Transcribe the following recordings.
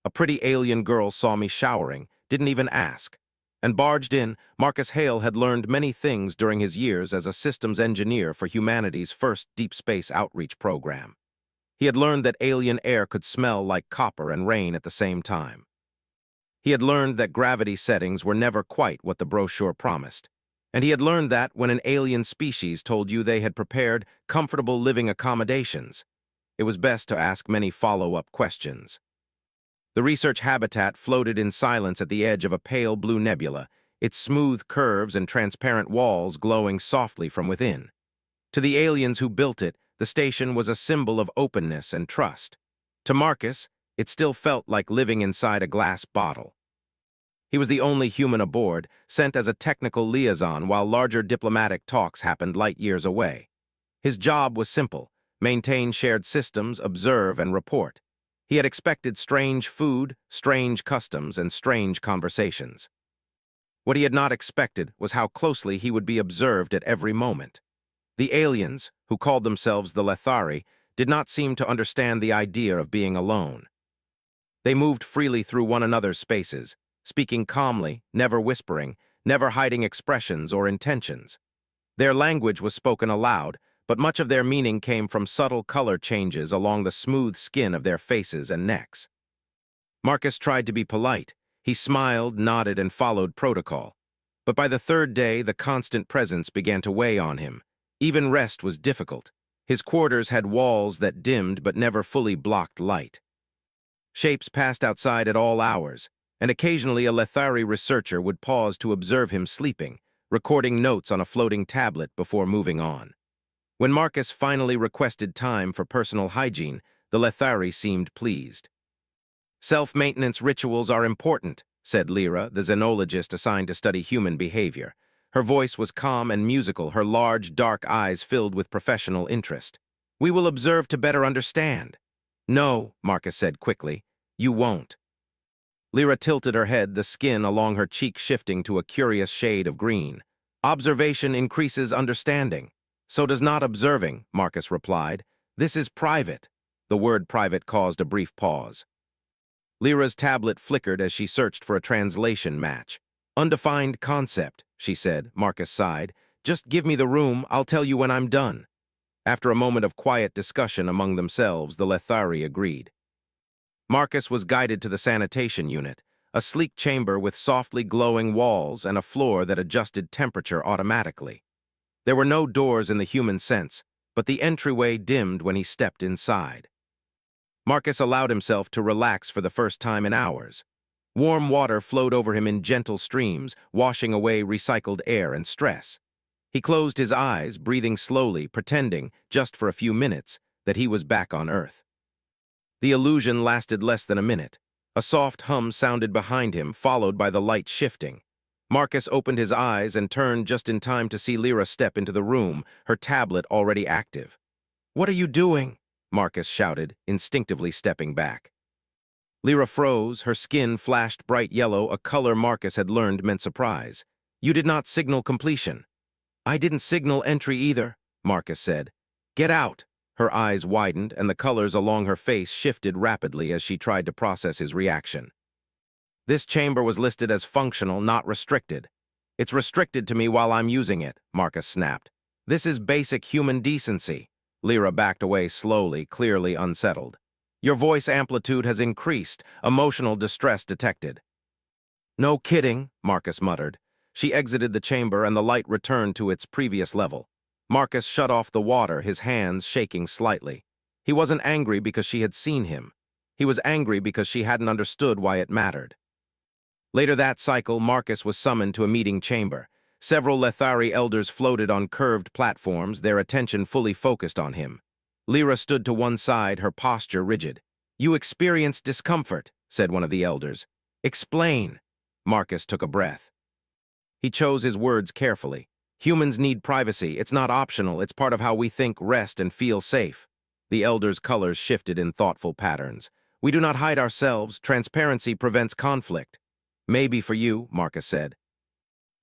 A pretty alien girl saw me showering, didn't even ask. And barged in, Marcus Hale had learned many things during his years as a systems engineer for humanity's first deep space outreach program. He had learned that alien air could smell like copper and rain at the same time. He had learned that gravity settings were never quite what the brochure promised. And he had learned that when an alien species told you they had prepared comfortable living accommodations, it was best to ask many follow-up questions. The research habitat floated in silence at the edge of a pale blue nebula, its smooth curves and transparent walls glowing softly from within. To the aliens who built it, the station was a symbol of openness and trust. To Marcus, it still felt like living inside a glass bottle. He was the only human aboard, sent as a technical liaison while larger diplomatic talks happened light years away. His job was simple: maintain shared systems, observe, and report. He had expected strange food, strange customs, and strange conversations. What he had not expected was how closely he would be observed at every moment. The aliens, who called themselves the Lethari, did not seem to understand the idea of being alone. They moved freely through one another's spaces, speaking calmly, never whispering, never hiding expressions or intentions. Their language was spoken aloud, but much of their meaning came from subtle color changes along the smooth skin of their faces and necks. Marcus tried to be polite. He smiled, nodded, and followed protocol. But by the third day, the constant presence began to weigh on him. Even rest was difficult. His quarters had walls that dimmed but never fully blocked light. Shapes passed outside at all hours, and occasionally a Lethari researcher would pause to observe him sleeping, recording notes on a floating tablet before moving on. When Marcus finally requested time for personal hygiene, the Lethari seemed pleased. "Self-maintenance rituals are important," said Lyra, the xenologist assigned to study human behavior. Her voice was calm and musical, her large, dark eyes filled with professional interest. "We will observe to better understand." "No," Marcus said quickly, "you won't." Lyra tilted her head, the skin along her cheek shifting to a curious shade of green. "Observation increases understanding. So does not observing," Marcus replied. "This is private." The word private caused a brief pause. Lyra's tablet flickered as she searched for a translation match. "Undefined concept," she said. Marcus sighed. "Just give me the room, I'll tell you when I'm done." After a moment of quiet discussion among themselves, the Lethari agreed. Marcus was guided to the sanitation unit, a sleek chamber with softly glowing walls and a floor that adjusted temperature automatically. There were no doors in the human sense, but the entryway dimmed when he stepped inside. Marcus allowed himself to relax for the first time in hours. Warm water flowed over him in gentle streams, washing away recycled air and stress. He closed his eyes, breathing slowly, pretending, just for a few minutes, that he was back on Earth. The illusion lasted less than a minute. A soft hum sounded behind him, followed by the light shifting. Marcus opened his eyes and turned just in time to see Lyra step into the room, her tablet already active. "What are you doing?" Marcus shouted, instinctively stepping back. Lyra froze, her skin flashed bright yellow, a color Marcus had learned meant surprise. "You did not signal completion." "I didn't signal entry either," Marcus said. "Get out." Her eyes widened, and the colors along her face shifted rapidly as she tried to process his reaction. "This chamber was listed as functional, not restricted." "It's restricted to me while I'm using it," Marcus snapped. "This is basic human decency." Lyra backed away slowly, clearly unsettled. "Your voice amplitude has increased, emotional distress detected." "No kidding," Marcus muttered. She exited the chamber and the light returned to its previous level. Marcus shut off the water, his hands shaking slightly. He wasn't angry because she had seen him. He was angry because she hadn't understood why it mattered. Later that cycle, Marcus was summoned to a meeting chamber. Several Lethari elders floated on curved platforms, their attention fully focused on him. Lyra stood to one side, her posture rigid. "You experienced discomfort," said one of the elders. "Explain." Marcus took a breath. He chose his words carefully. "Humans need privacy. It's not optional. It's part of how we think, rest, and feel safe." The elders' colors shifted in thoughtful patterns. "We do not hide ourselves. Transparency prevents conflict." "Maybe for you," Marcus said.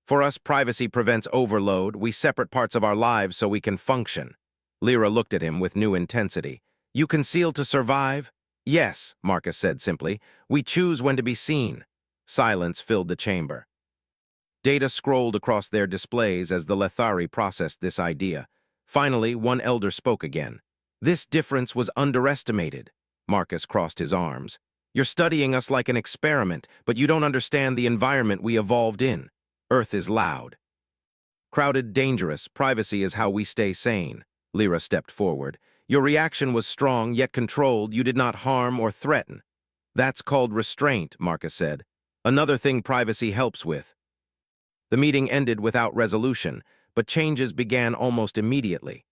"For us, privacy prevents overload. We separate parts of our lives so we can function." Lyra looked at him with new intensity. "You conceal to survive?" Yes, Marcus said simply. We choose when to be seen. Silence filled the chamber. Data scrolled across their displays as the Lethari processed this idea. Finally, one elder spoke again. This difference was underestimated. Marcus crossed his arms. You're studying us like an experiment, but you don't understand the environment we evolved in. Earth is loud. Crowded, dangerous, privacy is how we stay sane. Lyra stepped forward. Your reaction was strong, yet controlled. You did not harm or threaten. That's called restraint, Marcus said. Another thing privacy helps with. The meeting ended without resolution, but changes began almost immediately.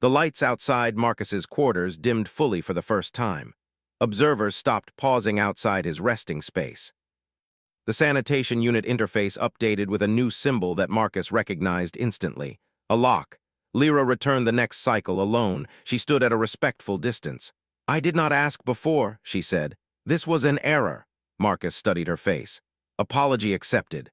The lights outside Marcus's quarters dimmed fully for the first time. Observers stopped pausing outside his resting space. The sanitation unit interface updated with a new symbol that Marcus recognized instantly. A lock. Lyra returned the next cycle alone. She stood at a respectful distance. I did not ask before, she said. This was an error. Marcus studied her face. Apology accepted.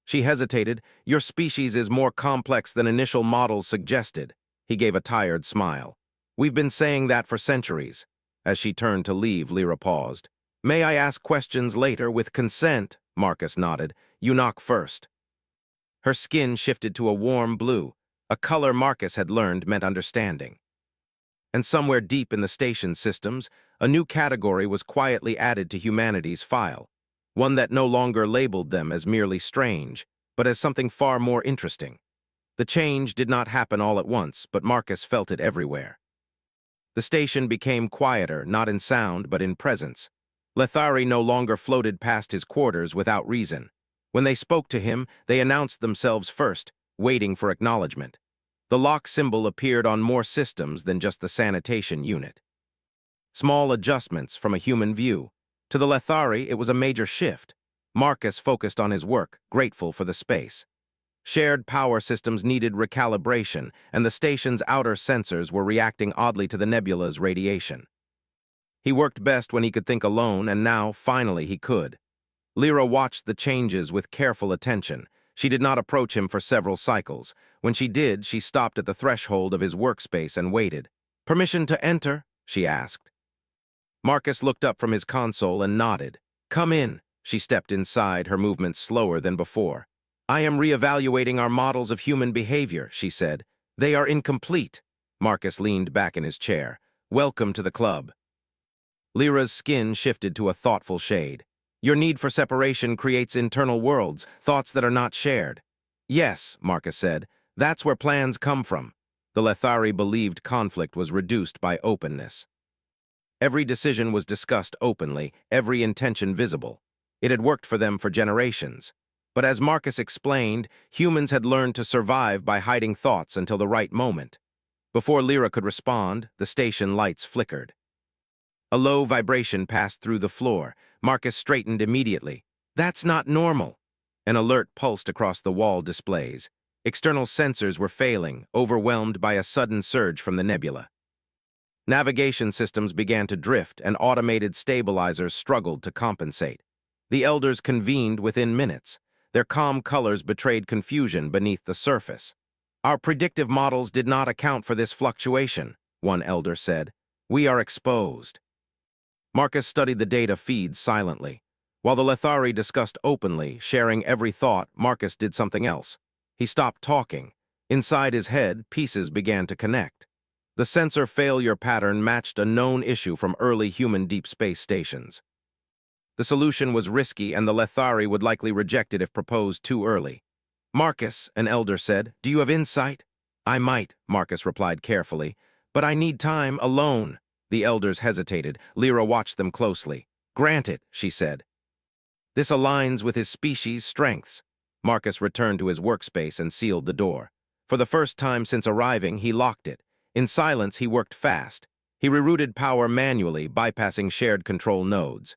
She hesitated. Your species is more complex than initial models suggested. He gave a tired smile. We've been saying that for centuries. As she turned to leave, Lyra paused. May I ask questions later with consent? Marcus nodded. You knock first. Her skin shifted to a warm blue, a color Marcus had learned meant understanding. And somewhere deep in the station systems, a new category was quietly added to humanity's file, one that no longer labeled them as merely strange, but as something far more interesting. The change did not happen all at once, but Marcus felt it everywhere. The station became quieter, not in sound, but in presence. Lethari no longer floated past his quarters without reason. When they spoke to him, they announced themselves first, waiting for acknowledgement. The lock symbol appeared on more systems than just the sanitation unit. Small adjustments from a human view. To the Lethari, it was a major shift. Marcus focused on his work, grateful for the space. Shared power systems needed recalibration, and the station's outer sensors were reacting oddly to the nebula's radiation. He worked best when he could think alone, and now, finally, he could. Lyra watched the changes with careful attention. She did not approach him for several cycles. When she did, she stopped at the threshold of his workspace and waited. Permission to enter? She asked. Marcus looked up from his console and nodded. Come in. She stepped inside, her movements slower than before. I am reevaluating our models of human behavior, she said. They are incomplete. Marcus leaned back in his chair. Welcome to the club. Lyra's skin shifted to a thoughtful shade. Your need for separation creates internal worlds, thoughts that are not shared. Yes, Marcus said. That's where plans come from. The Lethari believed conflict was reduced by openness. Every decision was discussed openly, every intention visible. It had worked for them for generations. But as Marcus explained, humans had learned to survive by hiding thoughts until the right moment. Before Lyra could respond, the station lights flickered. A low vibration passed through the floor. Marcus straightened immediately. That's not normal. An alert pulsed across the wall displays. External sensors were failing, overwhelmed by a sudden surge from the nebula. Navigation systems began to drift, and automated stabilizers struggled to compensate. The elders convened within minutes. Their calm colors betrayed confusion beneath the surface. Our predictive models did not account for this fluctuation, one elder said. We are exposed. Marcus studied the data feeds silently. While the Lethari discussed openly, sharing every thought, Marcus did something else. He stopped talking. Inside his head, pieces began to connect. The sensor failure pattern matched a known issue from early human deep space stations. The solution was risky, and the Lethari would likely reject it if proposed too early. Marcus, an elder said, do you have insight? I might, Marcus replied carefully, but I need time alone. The elders hesitated. Lyra watched them closely. Granted, she said. This aligns with his species' strengths. Marcus returned to his workspace and sealed the door. For the first time since arriving, he locked it. In silence, he worked fast. He rerouted power manually, bypassing shared control nodes.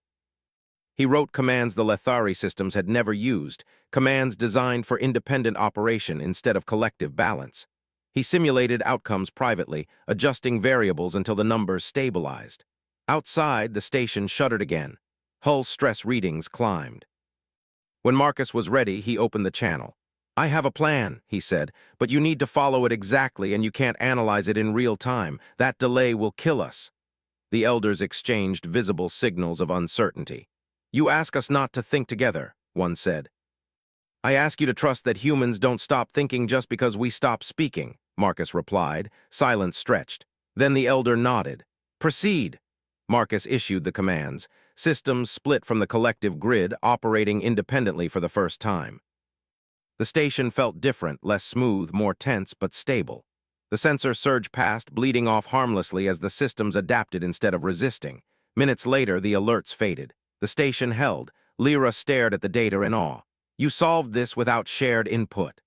He wrote commands the Lethari systems had never used, commands designed for independent operation instead of collective balance. He simulated outcomes privately, adjusting variables until the numbers stabilized. Outside, the station shuddered again. Hull stress readings climbed. When Marcus was ready, he opened the channel. I have a plan, he said, but you need to follow it exactly, and you can't analyze it in real time. That delay will kill us. The elders exchanged visible signals of uncertainty. "You ask us not to think together," one said. "I ask you to trust that humans don't stop thinking just because we stop speaking," Marcus replied, silence stretched. Then the elder nodded. "Proceed." Marcus issued the commands. Systems split from the collective grid, operating independently for the first time. The station felt different, less smooth, more tense, but stable. The sensor surged past, bleeding off harmlessly as the systems adapted instead of resisting. Minutes later, the alerts faded. The station held. Lyra stared at the data in awe. "You solved this without shared input."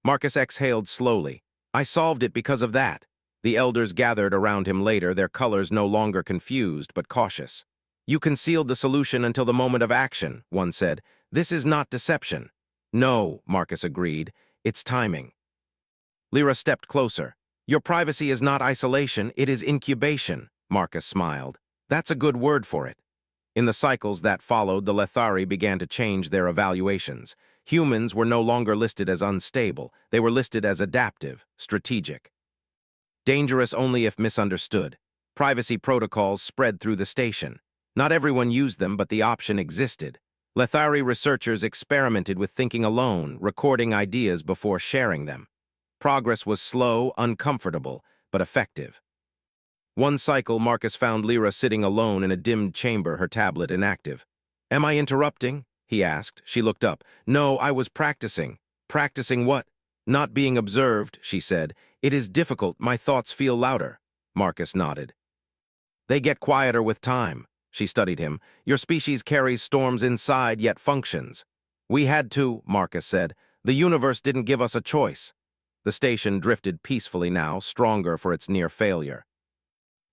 Marcus exhaled slowly. "I solved it because of that." The elders gathered around him later, their colors no longer confused, but cautious. "You concealed the solution until the moment of action," one said. "This is not deception." "No," Marcus agreed. "It's timing." Lyra stepped closer. "Your privacy is not isolation, it is incubation," Marcus smiled. "That's a good word for it." In the cycles that followed, the Lethari began to change their evaluations. Humans were no longer listed as unstable. They were listed as adaptive, strategic. Dangerous only if misunderstood. Privacy protocols spread through the station. Not everyone used them, but the option existed. Lethari researchers experimented with thinking alone, recording ideas before sharing them. Progress was slow, uncomfortable, but effective. One cycle, Marcus found Lyra sitting alone in a dimmed chamber, her tablet inactive. "Am I interrupting?" he asked. She looked up. "No, I was practicing." "Practicing what?" "Not being observed," she said. "It is difficult, my thoughts feel louder." Marcus nodded. "They get quieter with time." She studied him. "Your species carries storms inside, yet functions." "We had to," Marcus said. "The universe didn't give us a choice." The station drifted peacefully now, stronger for its near failure.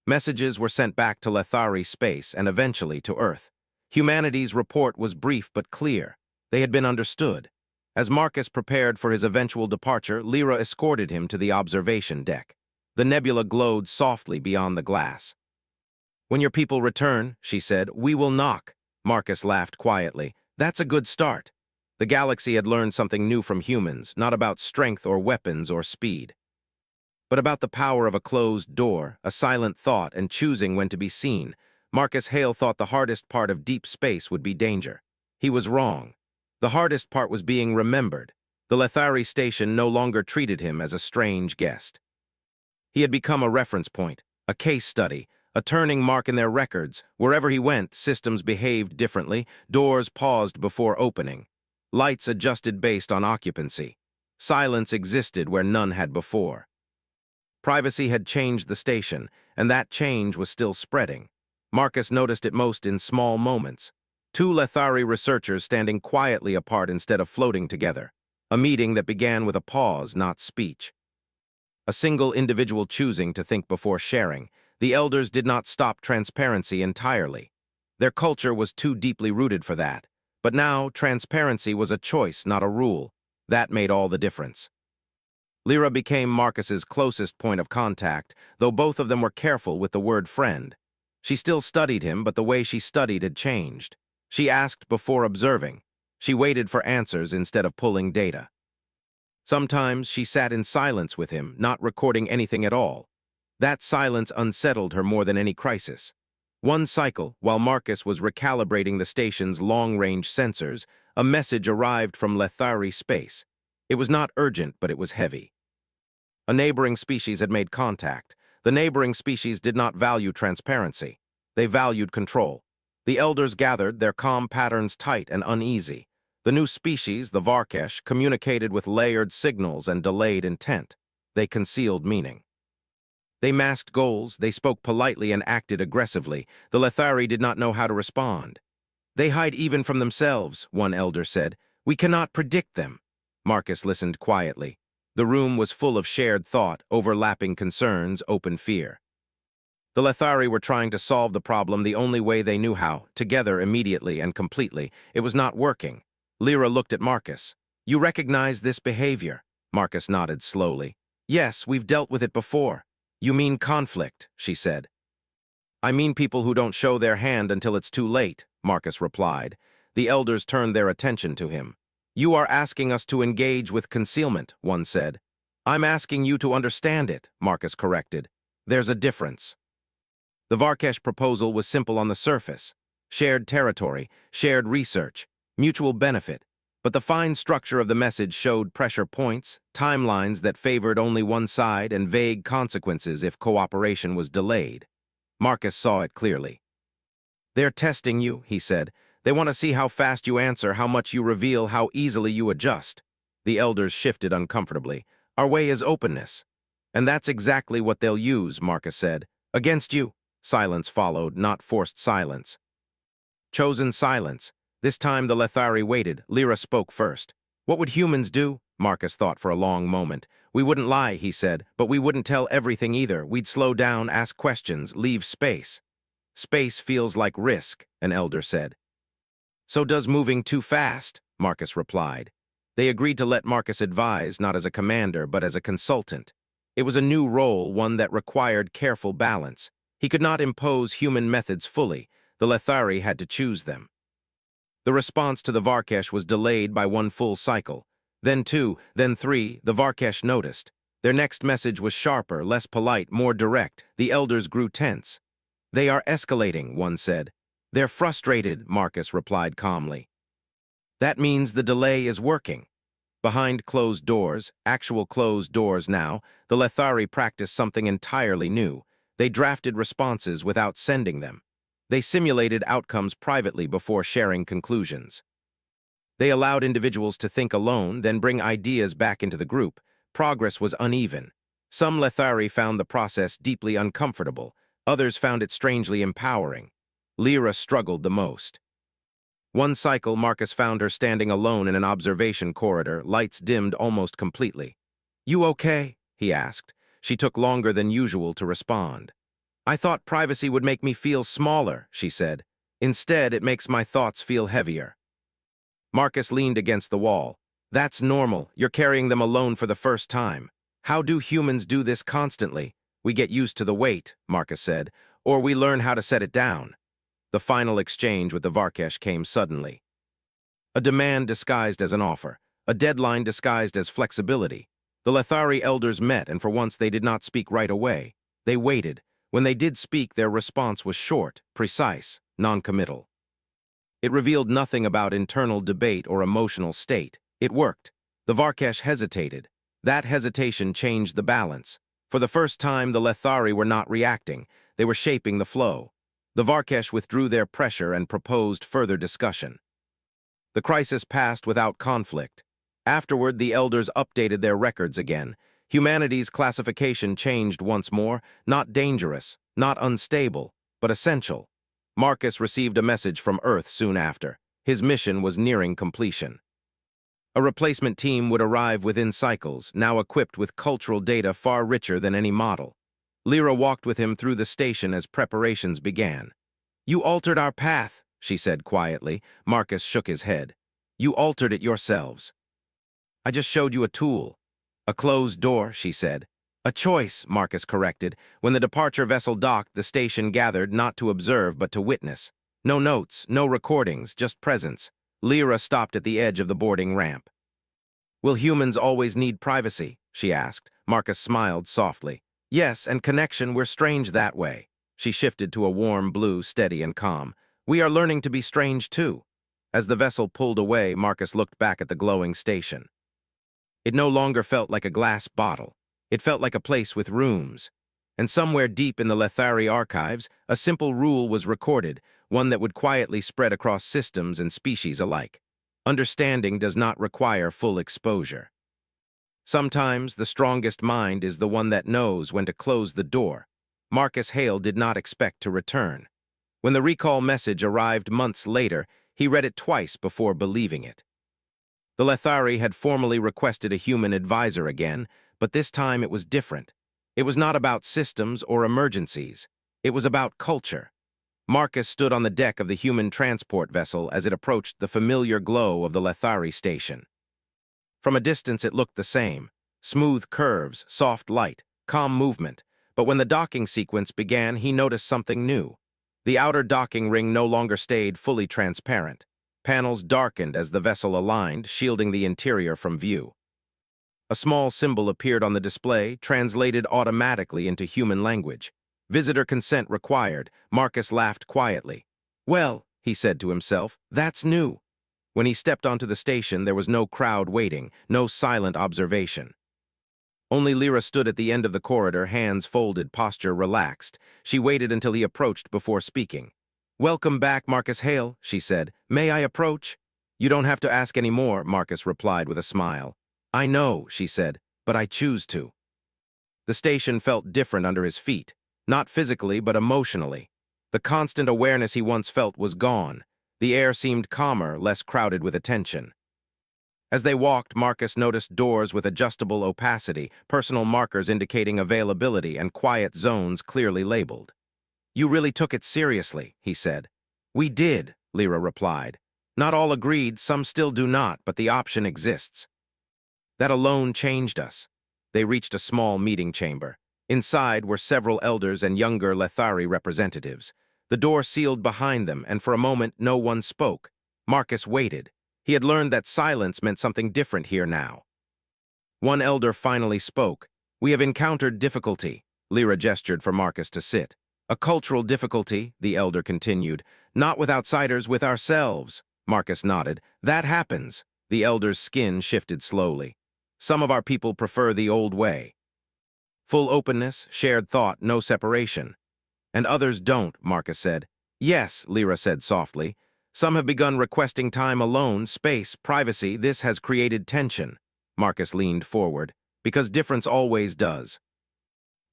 Messages were sent back to Lethari space and eventually to Earth. Humanity's report was brief but clear. They had been understood. As Marcus prepared for his eventual departure, Lyra escorted him to the observation deck. The nebula glowed softly beyond the glass. "When your people return," she said, "we will knock." Marcus laughed quietly. "That's a good start." The galaxy had learned something new from humans, not about strength or weapons or speed, but about the power of a closed door, a silent thought, and choosing when to be seen. Marcus Hale thought the hardest part of deep space would be danger. He was wrong. The hardest part was being remembered. The Lethari station no longer treated him as a strange guest. He had become a reference point, a case study, a turning mark in their records. Wherever he went, systems behaved differently, doors paused before opening. Lights adjusted based on occupancy. Silence existed where none had before. Privacy had changed the station, and that change was still spreading. Marcus noticed it most in small moments. Two Lethari researchers standing quietly apart instead of floating together. A meeting that began with a pause, not speech. A single individual choosing to think before sharing. The elders did not stop transparency entirely. Their culture was too deeply rooted for that. But now, transparency was a choice, not a rule. That made all the difference. Lyra became Marcus's closest point of contact, though both of them were careful with the word friend. She still studied him, but the way she studied had changed. She asked before observing. She waited for answers instead of pulling data. Sometimes she sat in silence with him, not recording anything at all. That silence unsettled her more than any crisis. One cycle, while Marcus was recalibrating the station's long-range sensors, a message arrived from Lethari space. It was not urgent, but it was heavy. A neighboring species had made contact. The neighboring species did not value transparency. They valued control. The elders gathered, their calm patterns tight and uneasy. The new species, the Varkesh, communicated with layered signals and delayed intent. They concealed meaning. They masked goals, they spoke politely and acted aggressively. The Lethari did not know how to respond. "They hide even from themselves," one elder said. "We cannot predict them." Marcus listened quietly. The room was full of shared thought, overlapping concerns, open fear. The Lethari were trying to solve the problem the only way they knew how, together immediately and completely. It was not working. Lyra looked at Marcus. "You recognize this behavior?" Marcus nodded slowly. "Yes, we've dealt with it before." "You mean conflict," she said. "I mean people who don't show their hand until it's too late," Marcus replied. The elders turned their attention to him. "You are asking us to engage with concealment," one said. "I'm asking you to understand it," Marcus corrected. "There's a difference." The Varkesh proposal was simple on the surface. Shared territory, shared research, mutual benefit. But the fine structure of the message showed pressure points, timelines that favored only one side, and vague consequences if cooperation was delayed. Marcus saw it clearly. "They're testing you," he said. "They want to see how fast you answer, how much you reveal, how easily you adjust." The elders shifted uncomfortably. "Our way is openness." "And that's exactly what they'll use," Marcus said. "Against you." Silence followed, not forced silence. Chosen silence. This time the Lethari waited. Lyra spoke first. "What would humans do?" Marcus thought for a long moment. "We wouldn't lie," he said, "but we wouldn't tell everything either. We'd slow down, ask questions, leave space." "Space feels like risk," an elder said. "So does moving too fast," Marcus replied. They agreed to let Marcus advise, not as a commander, but as a consultant. It was a new role, one that required careful balance. He could not impose human methods fully. The Lethari had to choose them. The response to the Varkesh was delayed by one full cycle. Then two, then three, the Varkesh noticed. Their next message was sharper, less polite, more direct. The elders grew tense. "They are escalating," one said. "They're frustrated," Marcus replied calmly. "That means the delay is working." Behind closed doors, actual closed doors now, the Lethari practiced something entirely new. They drafted responses without sending them. They simulated outcomes privately before sharing conclusions. They allowed individuals to think alone, then bring ideas back into the group. Progress was uneven. Some Lethari found the process deeply uncomfortable. Others found it strangely empowering. Lyra struggled the most. One cycle, Marcus found her standing alone in an observation corridor, lights dimmed almost completely. "You okay?" he asked. She took longer than usual to respond. "I thought privacy would make me feel smaller," she said. "Instead, it makes my thoughts feel heavier." Marcus leaned against the wall. "That's normal. You're carrying them alone for the first time. How do humans do this constantly? We get used to the weight," Marcus said, "or we learn how to set it down." The final exchange with the Varkesh came suddenly. A demand disguised as an offer, a deadline disguised as flexibility. The Lethari elders met, and for once they did not speak right away. They waited. When they did speak, their response was short, precise, non-committal. It revealed nothing about internal debate or emotional state. It worked. The Varkesh hesitated. That hesitation changed the balance. For the first time, the Lethari were not reacting. They were shaping the flow. The Varkesh withdrew their pressure and proposed further discussion. The crisis passed without conflict. Afterward, the elders updated their records again. Humanity's classification changed once more, not dangerous, not unstable, but essential. Marcus received a message from Earth soon after. His mission was nearing completion. A replacement team would arrive within cycles, now equipped with cultural data far richer than any model. Lyra walked with him through the station as preparations began. "You altered our path," she said quietly. Marcus shook his head. "You altered it yourselves." "I just showed you a tool." "A closed door," she said. "A choice," Marcus corrected. When the departure vessel docked, the station gathered not to observe but to witness. No notes, no recordings, just presence. Lyra stopped at the edge of the boarding ramp. "Will humans always need privacy?" she asked. Marcus smiled softly. "Yes, and connection, we're strange that way." She shifted to a warm blue, steady and calm. "We are learning to be strange too." As the vessel pulled away, Marcus looked back at the glowing station. It no longer felt like a glass bottle. It felt like a place with rooms. And somewhere deep in the Lethari archives, a simple rule was recorded, one that would quietly spread across systems and species alike. Understanding does not require full exposure. Sometimes the strongest mind is the one that knows when to close the door. Marcus Hale did not expect to return. When the recall message arrived months later, he read it twice before believing it. The Lethari had formally requested a human advisor again, but this time it was different. It was not about systems or emergencies. It was about culture. Marcus stood on the deck of the human transport vessel as it approached the familiar glow of the Lethari station. From a distance it looked the same. Smooth curves, soft light, calm movement. But when the docking sequence began, he noticed something new. The outer docking ring no longer stayed fully transparent. Panels darkened as the vessel aligned, shielding the interior from view. A small symbol appeared on the display, translated automatically into human language. Visitor consent required. Marcus laughed quietly. Well, he said to himself, that's new. When he stepped onto the station, there was no crowd waiting, no silent observation. Only Lyra stood at the end of the corridor, hands folded, posture relaxed. She waited until he approached before speaking. "Welcome back, Marcus Hale," she said. "May I approach?" "You don't have to ask any more," Marcus replied with a smile. "I know," she said, "but I choose to." The station felt different under his feet, not physically but emotionally. The constant awareness he once felt was gone. The air seemed calmer, less crowded with attention. As they walked, Marcus noticed doors with adjustable opacity, personal markers indicating availability, and quiet zones clearly labeled. "You really took it seriously," he said. "We did," Lyra replied. "Not all agreed, some still do not, but the option exists." That alone changed us. They reached a small meeting chamber. Inside were several elders and younger Lethari representatives. The door sealed behind them, and for a moment no one spoke. Marcus waited. He had learned that silence meant something different here now. One elder finally spoke. "We have encountered difficulty." Lyra gestured for Marcus to sit. "A cultural difficulty," the elder continued. "Not with outsiders, with ourselves." Marcus nodded. "That happens." The elder's skin shifted slowly. "Some of our people prefer the old way. Full openness, shared thought, no separation. And others don't," Marcus said. "Yes," Lyra said softly. "Some have begun requesting time alone, space, privacy. This has created tension." Marcus leaned forward. "Because difference always does."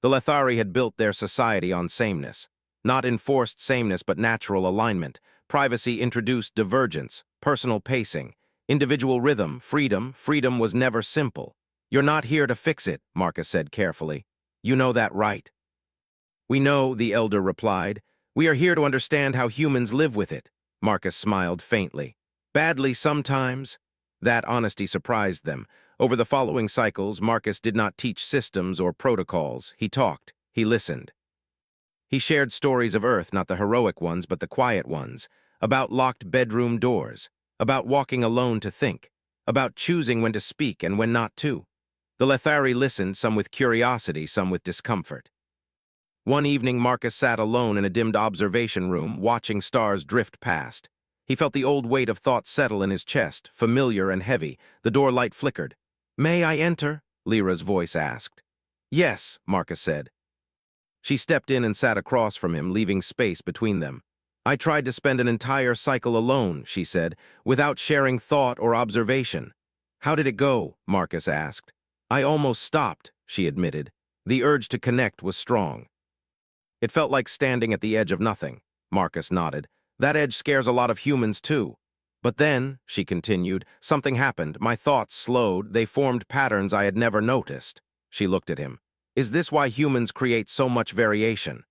The Lethari had built their society on sameness. Not enforced sameness, but natural alignment. Privacy introduced divergence, personal pacing, individual rhythm, freedom. Freedom was never simple. "You're not here to fix it," Marcus said carefully. "You know that, right?" "We know," the elder replied. "We are here to understand how humans live with it." Marcus smiled faintly. "Badly sometimes." That honesty surprised them. Over the following cycles, Marcus did not teach systems or protocols. He talked. He listened. He shared stories of Earth, not the heroic ones, but the quiet ones. About locked bedroom doors. About walking alone to think. About choosing when to speak and when not to. The Lethari listened, some with curiosity, some with discomfort. One evening, Marcus sat alone in a dimmed observation room, watching stars drift past. He felt the old weight of thought settle in his chest, familiar and heavy. The door light flickered. "May I enter?" Lyra's voice asked. "Yes," Marcus said. She stepped in and sat across from him, leaving space between them. "I tried to spend an entire cycle alone," she said, "without sharing thought or observation." "How did it go?" Marcus asked. "I almost stopped," she admitted. The urge to connect was strong. "It felt like standing at the edge of nothing." Marcus nodded. "That edge scares a lot of humans too." "But then," she continued, "something happened. My thoughts slowed. They formed patterns I had never noticed." She looked at him. "Is this why humans create so much variation?"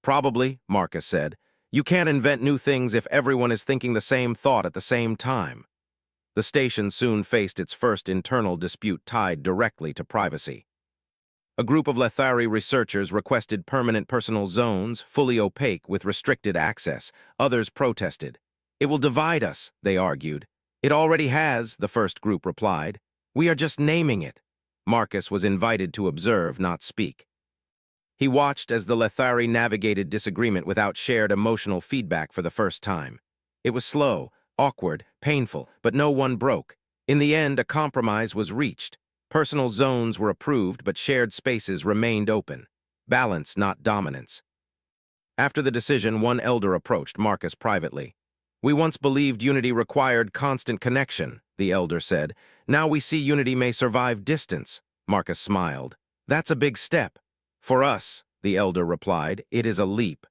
"Probably," Marcus said. "You can't invent new things if everyone is thinking the same thought at the same time." The station soon faced its first internal dispute tied directly to privacy. A group of Lethari researchers requested permanent personal zones, fully opaque with restricted access. Others protested. "It will divide us," they argued. "It already has," the first group replied. "We are just naming it." Marcus was invited to observe, not speak. He watched as the Lethari navigated disagreement without shared emotional feedback for the first time. It was slow, awkward, painful, but no one broke. In the end, a compromise was reached. Personal zones were approved, but shared spaces remained open. Balance, not dominance. After the decision, one elder approached Marcus privately. "We once believed unity required constant connection," the elder said. "Now we see unity may survive distance." Marcus smiled. "That's a big step." "For us," the elder replied, "it is a leap."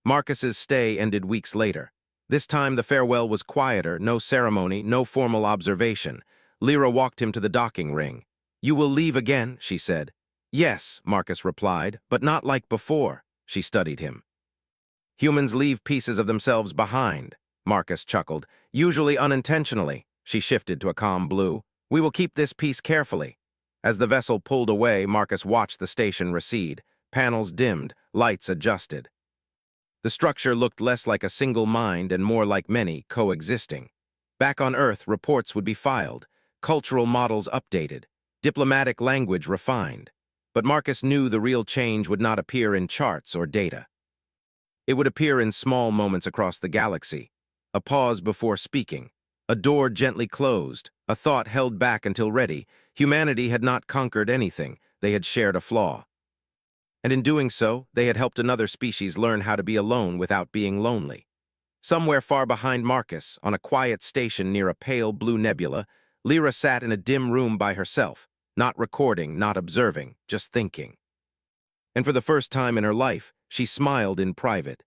Marcus's stay ended weeks later. This time the farewell was quieter, no ceremony, no formal observation. Lyra walked him to the docking ring. "You will leave again," she said. "Yes," Marcus replied, "but not like before." She studied him. "Humans leave pieces of themselves behind," Marcus chuckled. "Usually unintentionally." She shifted to a calm blue. "We will keep this piece carefully." As the vessel pulled away, Marcus watched the station recede. Panels dimmed, lights adjusted. The structure looked less like a single mind and more like many coexisting. Back on Earth, reports would be filed, cultural models updated, diplomatic language refined. But Marcus knew the real change would not appear in charts or data. It would appear in small moments across the galaxy. A pause before speaking, a door gently closed, a thought held back until ready. Humanity had not conquered anything, they had shared a flaw. And in doing so, they had helped another species learn how to be alone without being lonely. Somewhere far behind Marcus, on a quiet station near a pale blue nebula, Lyra sat in a dim room by herself, not recording, not observing, just thinking. And for the first time in her life, she smiled in private,